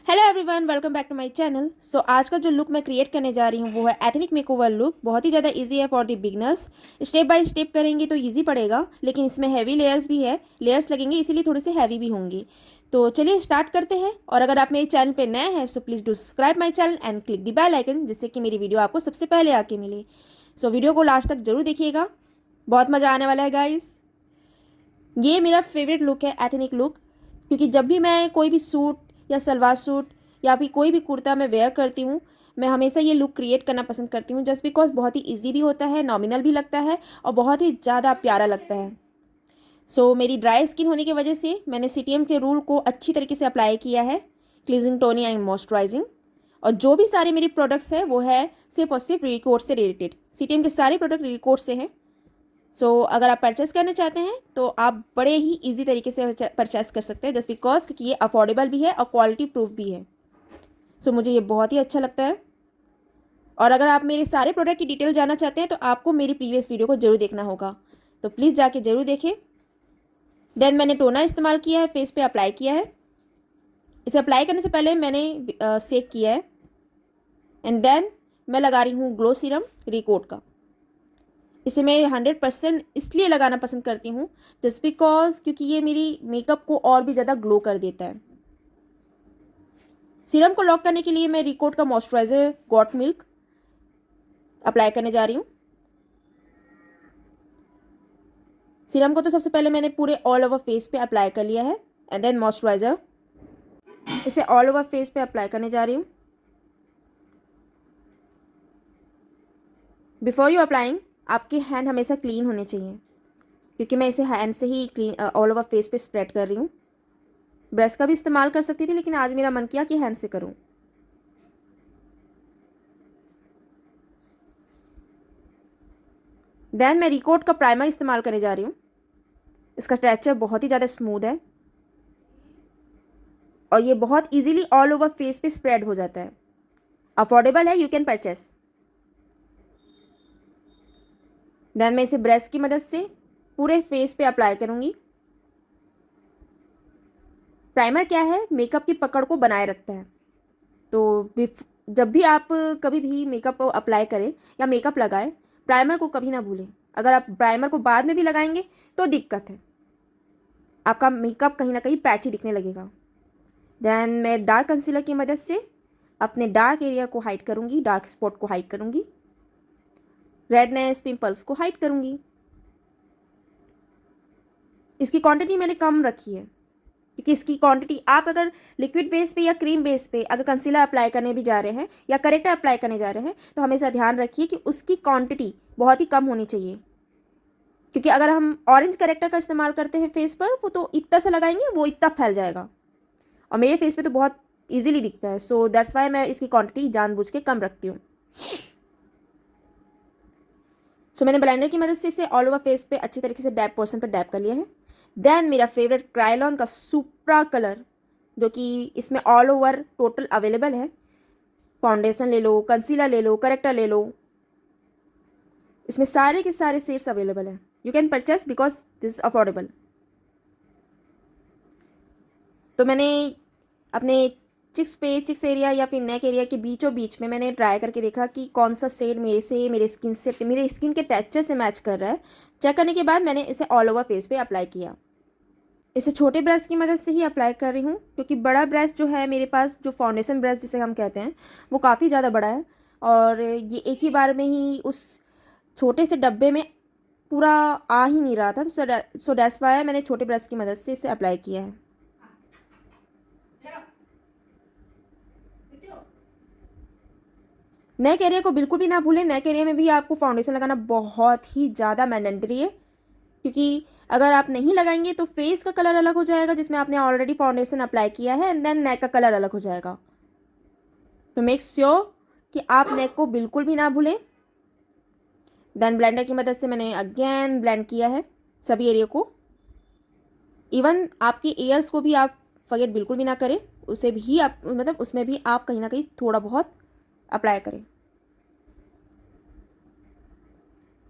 Hello everyone, welcome back to my channel. So आज का जो लुक मैं क्रिएट करने जा रही हूँ वो है एथनिक मेकओवर लुक। बहुत ही ज़्यादा इजी है for the beginners. Step by step करेंगे तो इजी पड़ेगा, लेकिन इसमें हैवी लेयर्स भी है, लेयर्स लगेंगे, इसीलिए थोड़े से हैवी भी होंगे। तो चलिए स्टार्ट करते हैं। और अगर आप मेरे चैनल पर नए हैं so please do subscribe my channel and click the bell icon, जिससे कि मेरी वीडियो आपको सबसे पहले आके मिले। सो वीडियो को लास्ट तक जरूर देखिएगा, बहुत मज़ा आने वाला है गाइस। ये मेरा फेवरेट लुक है, एथनिक लुक, क्योंकि जब भी मैं कोई भी सूट या सलवार सूट या फिर कोई भी कुर्ता मैं वेयर करती हूँ, मैं हमेशा ये लुक क्रिएट करना पसंद करती हूँ, जस्ट बिकॉज बहुत ही इजी भी होता है, नॉमिनल भी लगता है और बहुत ही ज़्यादा प्यारा लगता है। मेरी ड्राई स्किन होने की वजह से मैंने सीटीएम के रूल को अच्छी तरीके से अप्लाई किया है, क्लीजिंग, टोनिंग एंड मॉइस्चराइजिंग। और जो भी सारे मेरे प्रोडक्ट्स हैं वो है सिर्फ और सिर्फ रिकोट से रिलेटेड। सीटीएम के सारे प्रोडक्ट रिकोट से हैं। अगर आप परचेस करना चाहते हैं तो आप बड़े ही इजी तरीके से परचेस कर सकते हैं, जस्ट बिकॉज क्योंकि ये अफोर्डेबल भी है और क्वालिटी प्रूफ भी है। मुझे ये बहुत ही अच्छा लगता है। और अगर आप मेरे सारे प्रोडक्ट की डिटेल जानना चाहते हैं तो आपको मेरी प्रीवियस वीडियो को जरूर देखना होगा, तो प्लीज़ जाके जरूर देखें। देन मैंने टोनर इस्तेमाल किया है, फेस पे अप्लाई किया है। इसे अप्लाई करने से पहले मैंने सेक किया है। एंड देन मैं लगा रही हूँ ग्लो सीरम रिकोट का। इसे मैं 100% इसलिए लगाना पसंद करती हूँ जस्ट बिकॉज क्योंकि ये मेरी मेकअप को और भी ज़्यादा ग्लो कर देता है। सीरम को लॉक करने के लिए मैं रिकोट का मॉइस्चराइजर गॉट मिल्क अप्लाई करने जा रही हूँ। सीरम को तो सबसे पहले मैंने पूरे ऑल ओवर फेस पे अप्लाई कर लिया है एंड देन मॉइस्चराइजर इसे ऑल ओवर फेस पे अप्लाई करने जा रही हूँ। बिफोर यू अप्लाइंग आपके हैंड हमेशा क्लीन होने चाहिए, क्योंकि मैं इसे हैंड से ही क्लीन ऑल ओवर फेस पे स्प्रेड कर रही हूँ। ब्रश का भी इस्तेमाल कर सकती थी, लेकिन आज मेरा मन किया कि हैंड से करूँ। देन मैं रिकोट का प्राइमर इस्तेमाल करने जा रही हूँ। इसका स्ट्रक्चर बहुत ही ज़्यादा स्मूथ है और ये बहुत इजीली ऑल ओवर फेस पे स्प्रेड हो जाता है। अफोर्डेबल है, यू कैन परचेस। देन मैं इसे ब्रश की मदद से पूरे फेस पे अप्लाई करूँगी। प्राइमर क्या है, मेकअप की पकड़ को बनाए रखता है। तो जब भी आप कभी भी मेकअप अप्लाई करें या मेकअप लगाएं, प्राइमर को कभी ना भूलें। अगर आप प्राइमर को बाद में भी लगाएंगे तो दिक्कत है, आपका मेकअप कहीं ना कहीं पैची दिखने लगेगा। देन मैं डार्क कंसीलर की मदद से अपने डार्क एरिया को हाइड करूँगी, डार्क स्पॉट को हाइड करूँगी, रेडनेस, पिंपल्स को हाइड करूँगी। इसकी क्वांटिटी मैंने कम रखी है, क्योंकि इसकी क्वांटिटी आप अगर लिक्विड बेस पे या क्रीम बेस पे अगर कंसीलर अप्लाई करने भी जा रहे हैं या करेक्टर अप्लाई करने जा रहे हैं तो हमेशा ध्यान रखिए कि उसकी क्वांटिटी बहुत ही कम होनी चाहिए। क्योंकि अगर हम ऑरेंज करेक्टर का इस्तेमाल करते हैं फेस पर, वो तो इतना सा लगाएंगे वो इतना फैल जाएगा और मेरे फेस पे तो बहुत ईजिली दिखता है। दैट्स वाई मैं इसकी क्वांटिटी जानबूझ के कम रखती हूँ। मैंने ब्लेंडर की मदद से इसे ऑल ओवर फेस पे अच्छी तरीके से डैप पोर्शन पर डैप कर लिया है। देन मेरा फेवरेट क्रायोलॉन का सुप्रा कलर, जो कि इसमें ऑल ओवर टोटल अवेलेबल है। फाउंडेशन ले लो, कंसीलर ले लो, करेक्टर ले लो, इसमें सारे के सारे शेड्स अवेलेबल हैं। You can purchase because this is affordable. तो मैंने अपने चिक्स एरिया या फिर नेक एरिया के बीचों बीच में मैंने ट्राई करके देखा कि कौन सा शेड मेरे स्किन के टेक्सचर से मैच कर रहा है। चेक करने के बाद मैंने इसे ऑल ओवर फेस पे अप्लाई किया। इसे छोटे ब्रश की मदद से ही अप्लाई कर रही हूँ, क्योंकि बड़ा ब्रश जो है मेरे पास, जो फाउंडेशन ब्रश जिसे हम कहते हैं, वो काफ़ी ज़्यादा बड़ा है और ये एक ही बार में ही उस छोटे से डब्बे में पूरा आ ही नहीं रहा था। तो दैट्स वाई मैंने छोटे ब्रश की मदद से इसे अप्लाई किया है। नेक एरिया को बिल्कुल भी ना भूलें। नेक एरिया में भी आपको फाउंडेशन लगाना बहुत ही ज़्यादा मैंडेटरी है, क्योंकि अगर आप नहीं लगाएंगे तो फेस का कलर अलग हो जाएगा जिसमें आपने ऑलरेडी फाउंडेशन अप्लाई किया है, एंड देन नेक का कलर अलग हो जाएगा। तो मेक श्योर कि आप नेक को बिल्कुल भी ना भूलें। देन ब्लेंडर की मदद से मैंने अगेन ब्लेंड किया है सभी एरिया को। इवन आपके ईयर्स को भी आप फॉरगेट बिल्कुल भी ना करें, उसे भी आप उसमें भी आप कहीं ना कहीं थोड़ा बहुत अप्लाई करें।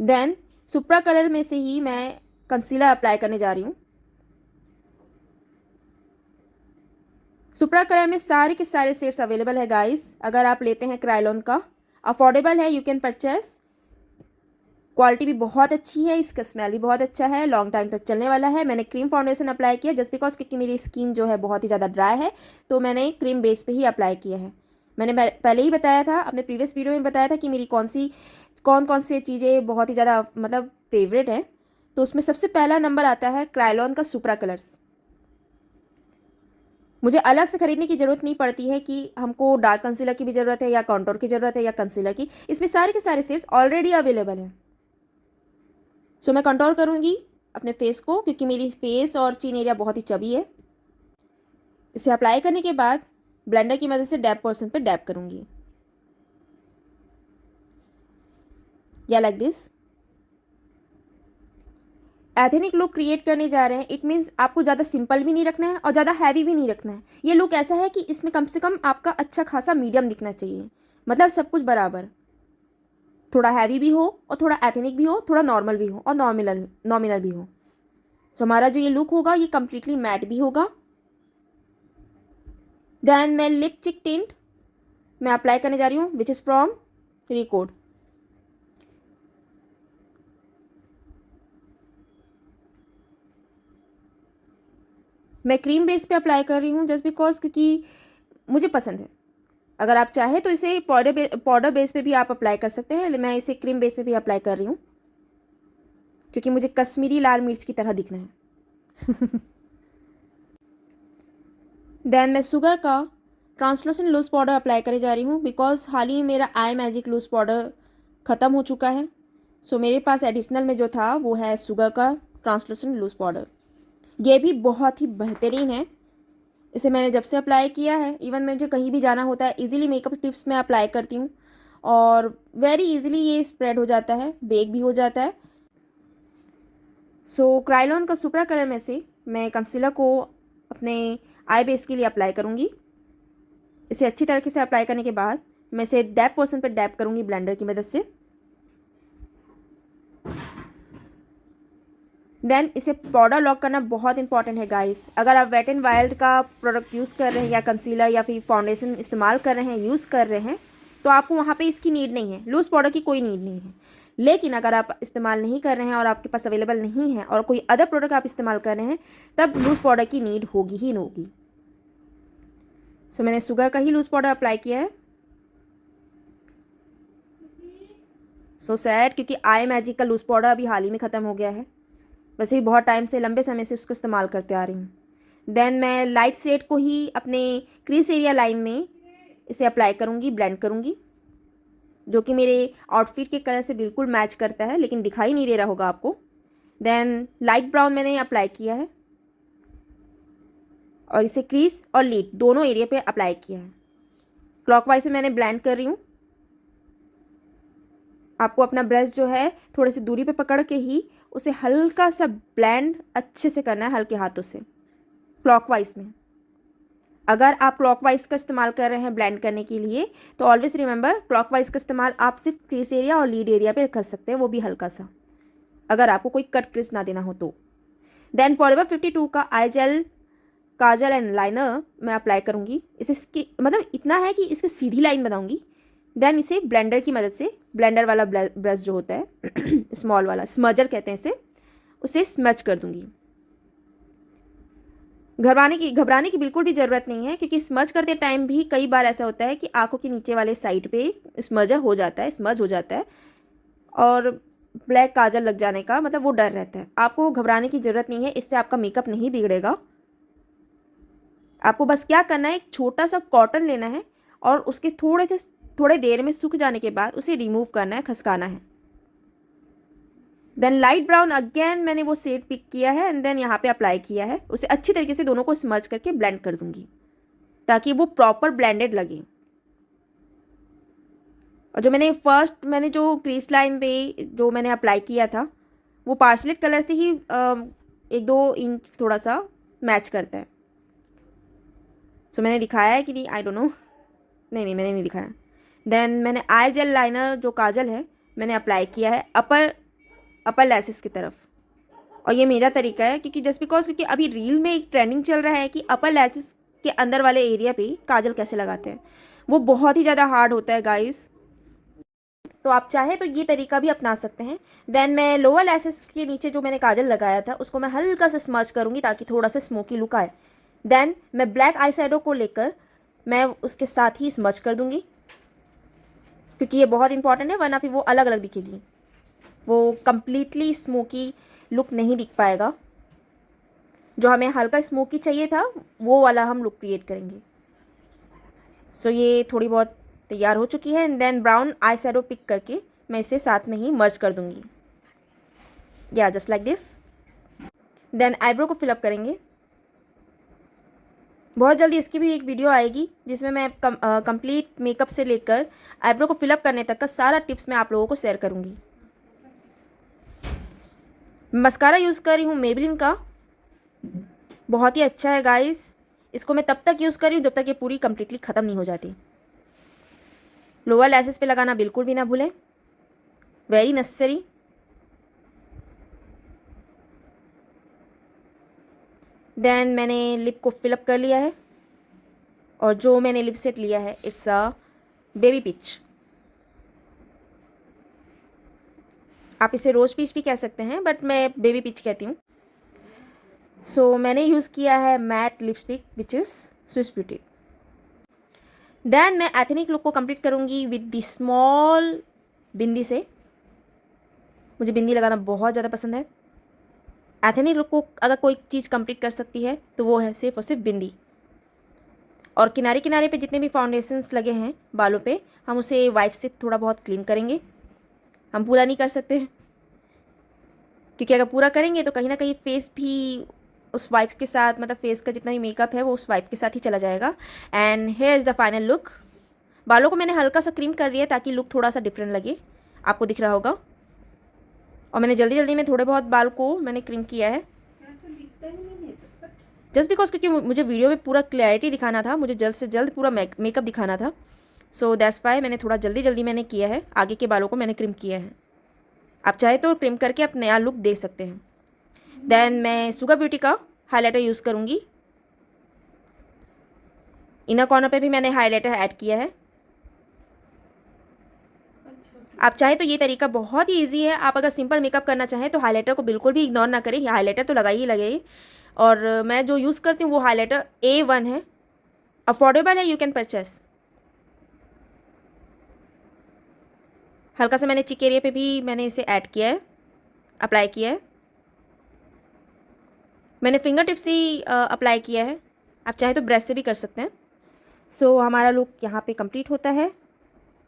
देन सुप्रा कलर में से ही मैं कंसीलर अप्लाई करने जा रही हूँ। सुप्रा कलर में सारे के सारे शेड्स अवेलेबल है गाइस। अगर आप लेते हैं क्रायोलन का, अफोर्डेबल है, यू कैन परचेस। क्वालिटी भी बहुत अच्छी है, इसका स्मेल भी बहुत अच्छा है, लॉन्ग टाइम तक चलने वाला है। मैंने क्रीम फाउंडेशन अप्लाई किया जस्ट बिकॉज क्योंकि मेरी स्किन जो है बहुत ही ज़्यादा ड्राई है, तो मैंने क्रीम बेस पे ही अप्लाई किया है। मैंने पहले ही बताया था, अपने प्रीवियस वीडियो में बताया था कि मेरी कौन कौन सी चीज़ें बहुत ही ज़्यादा मतलब फेवरेट है। तो उसमें सबसे पहला नंबर आता है क्रायोलन का सुप्रा कलर्स। मुझे अलग से खरीदने की ज़रूरत नहीं पड़ती है कि हमको डार्क कंसीलर की भी ज़रूरत है या कॉन्टोर की ज़रूरत है या कंसीलर की। इसमें सारे के सारे शेड्स ऑलरेडी अवेलेबल हैं। सो मैं कंटोर करूँगी अपने फेस को, क्योंकि मेरी फेस और चिन एरिया बहुत ही चबी है। इसे अप्लाई करने के बाद ब्लेंडर की मदद से डैप पोर्शन पे डैप करूँगी, या like this. Ethnic look create करने जा रहे हैं, इट मीन्स आपको ज़्यादा सिंपल भी नहीं रखना है और ज़्यादा हैवी भी नहीं रखना है। ये लुक ऐसा है कि इसमें कम से कम आपका अच्छा खासा मीडियम दिखना चाहिए, मतलब सब कुछ बराबर। थोड़ा हैवी भी हो और थोड़ा एथेनिक भी हो, थोड़ा नॉर्मल भी हो और नॉमिनल भी हो। सो हमारा जो ये लुक होगा ये कम्प्लीटली मैट भी होगा। देन मैं लिप चिक टिंट मैं अप्लाई करने जा रही हूँ, विच इज़ फ्रॉम रिकोड। मैं क्रीम बेस पे अप्लाई कर रही हूँ जस्ट बिकॉज क्योंकि मुझे पसंद है। अगर आप चाहें तो इसे पाउडर बेस पे भी आप अप्लाई कर सकते हैं, मैं इसे क्रीम बेस पे भी अप्लाई कर रही हूँ क्योंकि मुझे कश्मीरी लाल मिर्च की तरह दिखना है। देन मैं शुगर का ट्रांसलूसेंट लूज पाउडर अप्लाई करने जा रही हूँ बिकॉज हाल ही मेरा आई मैजिक लूज पाउडर ख़त्म हो चुका है। सो मेरे पास एडिशनल में जो था वो है शुगर का ट्रांसलूसेंट लूज पाउडर। ये भी बहुत ही बेहतरीन है। इसे मैंने जब से अप्लाई किया है, इवन मुझे कहीं भी जाना होता है इजीली मेकअप टिप्स में अप्लाई करती हूँ और वेरी इजीली ये स्प्रेड हो जाता है, बेक भी हो जाता है। सो क्रायोलन का सुप्रा कलर में से मैं कंसीलर को अपने आई बेस के लिए अप्लाई करूँगी। इसे अच्छी तरीके से अप्लाई करने के बाद मैं इसे डैप पोर्शन पर डैप करूँगी ब्लेंडर की मदद से। देन इसे पाउडर लॉक करना बहुत इंपॉर्टेंट है गाइस। अगर आप वेट एंड वाइल्ड का प्रोडक्ट यूज़ कर रहे हैं या कंसीलर या फिर फाउंडेशन इस्तेमाल कर रहे हैं, यूज़ कर रहे हैं, तो आपको वहाँ पे इसकी नीड नहीं है, लूज़ पाउडर की कोई नीड नहीं है। लेकिन अगर आप इस्तेमाल नहीं कर रहे हैं और आपके पास अवेलेबल नहीं है और कोई अदर प्रोडक्ट आप इस्तेमाल कर रहे हैं, तब लूज़ पाउडर की नीड होगी ही होगी। सो मैंने शुगर का ही लूज़ पाउडर अप्लाई किया है। सो सैड, क्योंकि आई मैजिक का लूज़ पाउडर अभी हाल ही में ख़त्म हो गया है। वैसे ही बहुत टाइम से, लंबे समय से उसको इस्तेमाल करते आ रही हूँ। देन मैं लाइट शेड को ही अपने क्रीज एरिया लाइन में इसे अप्लाई करूँगी, ब्लेंड करूँगी, जो कि मेरे आउटफिट के कलर से बिल्कुल मैच करता है, लेकिन दिखाई नहीं दे रहा होगा आपको। देन लाइट ब्राउन मैंने अप्लाई किया है और इसे क्रीज और लीड दोनों एरिया पे अप्लाई किया है। क्लॉकवाइज में मैंने ब्लेंड कर रही हूँ। आपको अपना ब्रश जो है थोड़ी सी दूरी पे पकड़ के ही उसे हल्का सा ब्लेंड अच्छे से करना है, हल्के हाथों से क्लॉकवाइज में। अगर आप क्लॉकवाइज का इस्तेमाल कर रहे हैं ब्लेंड करने के लिए, तो ऑलवेज रिमेंबर क्लॉकवाइज का इस्तेमाल आप सिर्फ क्रीज एरिया और लीड एरिया पे कर सकते हैं, वो भी हल्का सा, अगर आपको कोई कट क्रीज ना देना हो तो। देन फॉरएवर 52 का आई जेल काजल एंड लाइनर मैं अप्लाई करूँगी। इसकी मतलब इतना है कि इसकी सीधी लाइन बनाऊँगी। देन इसे ब्लेंडर की मदद से, ब्लेंडर वाला ब्रश जो होता है स्मॉल वाला, स्मजर कहते हैं इसे, उसे स्मच कर दूँगी। घबराने की बिल्कुल भी ज़रूरत नहीं है, क्योंकि स्मज करते टाइम भी कई बार ऐसा होता है कि आंखों के नीचे वाले साइड पे स्मज हो जाता है और ब्लैक काजल लग जाने का मतलब वो डर रहता है। आपको घबराने की ज़रूरत नहीं है, इससे आपका मेकअप नहीं बिगड़ेगा। आपको बस क्या करना है, एक छोटा सा कॉटन लेना है और उसके थोड़े देर में सूख जाने के बाद उसे रिमूव करना है, खसकाना है। देन लाइट ब्राउन अगेन मैंने वो शेड पिक किया है एंड देन यहाँ पे अप्लाई किया है। उसे अच्छी तरीके से दोनों को स्मज करके ब्लेंड कर दूंगी ताकि वो प्रॉपर ब्लेंडेड लगे। और जो मैंने जो क्रीज लाइन पे जो मैंने अप्लाई किया था, वो पार्सलेट कलर से ही 1-2 इंच थोड़ा सा मैच करता है। सो मैंने दिखाया है कि नहीं, आई डोंट नो, नहीं मैंने नहीं दिखाया। देन मैंने आई जेल लाइनर जो काजल है मैंने अप्लाई किया है अपर लैसेस की तरफ। और ये मेरा तरीका है क्योंकि जस्ट बिकॉज क्योंकि अभी रील में एक ट्रेंडिंग चल रहा है कि अपर लैसेस के अंदर वाले एरिया पे काजल कैसे लगाते हैं। वो बहुत ही ज़्यादा हार्ड होता है गाइस, तो आप चाहे तो ये तरीका भी अपना सकते हैं। देन मैं लोअर लैशेस के नीचे जो मैंने काजल लगाया था उसको मैं हल्का सा स्मर्च करूँगी ताकि थोड़ा सा स्मोकी लुक आए। देन मैं ब्लैक आई शैडो को लेकर मैं उसके साथ ही स्मर्च कर दूँगी, क्योंकि ये बहुत इंपॉर्टेंट है, वरना फिर वो अलग अलग दिखेगी, वो कम्प्लीटली स्मोकी लुक नहीं दिख पाएगा। जो हमें हल्का स्मोकी चाहिए था वो वाला हम लुक क्रिएट करेंगे। सो ये थोड़ी बहुत तैयार हो चुकी है। And then brown eye shadow pick करके मैं इसे साथ में ही मर्ज कर दूंगी, या just like this. Then eyebrow को फिलअप करेंगे। बहुत जल्दी इसकी भी एक वीडियो आएगी जिसमें मैं कंप्लीट मेकअप से लेकर आईब्रो को फिलअप करने तक का सारा टिप्स मैं आप लोगों को शेयर करूंगी। मस्कारा यूज़ कर रही हूँ मेबलिन का, बहुत ही अच्छा है गाइस। इसको मैं तब तक यूज़ कर रही हूँ जब तक ये पूरी कम्प्लीटली ख़त्म नहीं हो जाती। लोअर लैशेस पे लगाना बिल्कुल भी ना भूलें, वेरी नेसेसरी। देन मैंने लिप को फिलअप कर लिया है, और जो मैंने लिप सेट लिया है इट्स बेबी पिच। आप इसे रोज पीच भी कह सकते हैं, बट मैं बेबी पिच कहती हूँ। सो मैंने यूज़ किया है matte lipstick which is Swiss Beauty. Then मैं एथनिक लुक को कंप्लीट करूँगी विद द स्मॉल बिंदी से। मुझे बिंदी लगाना बहुत ज़्यादा पसंद है। एथनिक लुक को अगर कोई चीज़ कंप्लीट कर सकती है तो वो है सिर्फ और सिर्फ बिंदी। और किनारे किनारे पे जितने भी फाउंडेशंस लगे हैं बालों पे, हम उसे वाइप से थोड़ा बहुत क्लीन करेंगे। हम पूरा नहीं कर सकते हैं, क्योंकि अगर पूरा करेंगे तो कहीं ना कहीं फेस भी उस वाइप के साथ, मतलब फेस का जितना भी मेकअप है वो उस वाइप के साथ ही चला जाएगा। And here is the final look. बालों को मैंने हल्का सा क्रीम कर दिया ताकि लुक थोड़ा सा डिफरेंट लगे, आपको दिख रहा होगा। और मैंने जल्दी जल्दी में थोड़े बहुत बाल को मैंने क्रीम किया है, जस्ट बिकॉज क्योंकि मुझे वीडियो में पूरा क्लैरिटी दिखाना था, मुझे जल्द से जल्द पूरा मेकअप दिखाना था। सो दैट्स वाई मैंने थोड़ा जल्दी जल्दी मैंने किया है। आगे के बालों को मैंने क्रीम किया है, आप चाहे तो क्रीम करके आप नया लुक दे सकते हैं। देन मैं सुगा ब्यूटी का हाइलाइटर यूज़ करूँगी। इनर कॉर्नर पे भी मैंने हाइलाइटर ऐड किया है। आप चाहे तो ये तरीका बहुत ही ईजी है। आप अगर सिंपल मेकअप करना चाहें तो हाइलाइटर को बिल्कुल भी इग्नोर ना करें, हाइलाइटर तो लगाई ही लगेगी। और मैं जो यूज़ करती हूँ वो हाइलाइटर A1 है, अफोर्डेबल है, यू कैन परचेस। हल्का सा मैंने चिक एरिया पे भी मैंने इसे ऐड किया है, अप्लाई किया है। मैंने फिंगर टिप से ही अप्लाई किया है, आप चाहे तो ब्रश से भी कर सकते हैं। सो हमारा लुक यहाँ पे कंप्लीट होता है।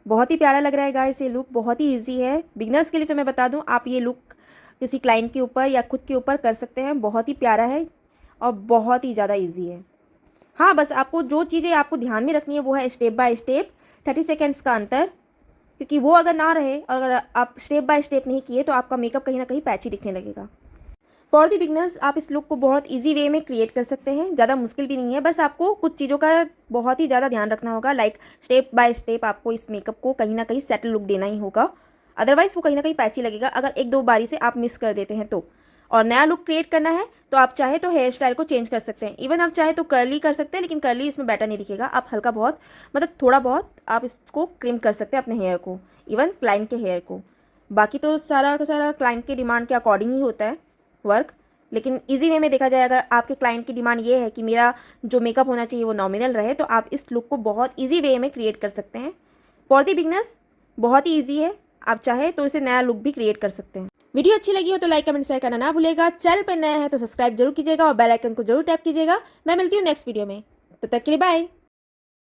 बहुत ही प्यारा लग रहा है गाइस, ये लुक बहुत ही इजी है। बिगनर्स के लिए तो मैं बता दूँ, आप ये लुक किसी क्लाइंट के ऊपर या खुद के ऊपर कर सकते हैं। बहुत ही प्यारा है और बहुत ही ज़्यादा ईजी है। हाँ, बस आपको जो चीज़ें आपको ध्यान में रखनी है वो है स्टेप बाय स्टेप 30 सेकेंड्स का अंतर, क्योंकि वो अगर ना रहे और अगर आप स्टेप बाय स्टेप नहीं किए तो आपका मेकअप कहीं ना कहीं पैची दिखने लगेगा। फॉर दी बिगनर्स आप इस लुक को बहुत इजी वे में क्रिएट कर सकते हैं, ज़्यादा मुश्किल भी नहीं है। बस आपको कुछ चीज़ों का बहुत ही ज़्यादा ध्यान रखना होगा, लाइक स्टेप बाय स्टेप आपको इस मेकअप को कहीं ना कहीं सेटल लुक देना ही होगा, अदरवाइज़ वो कहीं ना कहीं पैची लगेगा अगर एक दो बारी से आप मिस कर देते हैं तो। और नया लुक क्रिएट करना है तो आप चाहे तो हेयर स्टाइल को चेंज कर सकते हैं। इवन आप चाहे तो कर्ली कर सकते हैं, लेकिन कर्ली इसमें बेटर नहीं दिखेगा। आप हल्का बहुत, मतलब थोड़ा बहुत आप इसको क्रीम कर सकते हैं अपने हेयर को, इवन क्लाइंट के हेयर को। बाकी तो सारा का सारा क्लाइंट के डिमांड के अकॉर्डिंग ही होता है वर्क। लेकिन इजी वे में देखा जाए, अगर आपके क्लाइंट की डिमांड ये है कि मेरा जो मेकअप होना चाहिए वो नॉमिनल रहे, तो आप इस लुक को बहुत इजी वे में क्रिएट कर सकते हैं। फॉर दी बिगनर्स बहुत ही ईजी है, आप चाहे तो इसे नया लुक भी क्रिएट कर सकते हैं। वीडियो अच्छी लगी हो तो लाइक कमेंट शेयर करना ना भूलेगा। चैनल पर नया है तो सब्सक्राइब जरूर कीजिएगा और बेल आइकन को जरूर टैप कीजिएगा। मैं मिलती हूँ नेक्स्ट वीडियो में, तब तक के लिए बाय।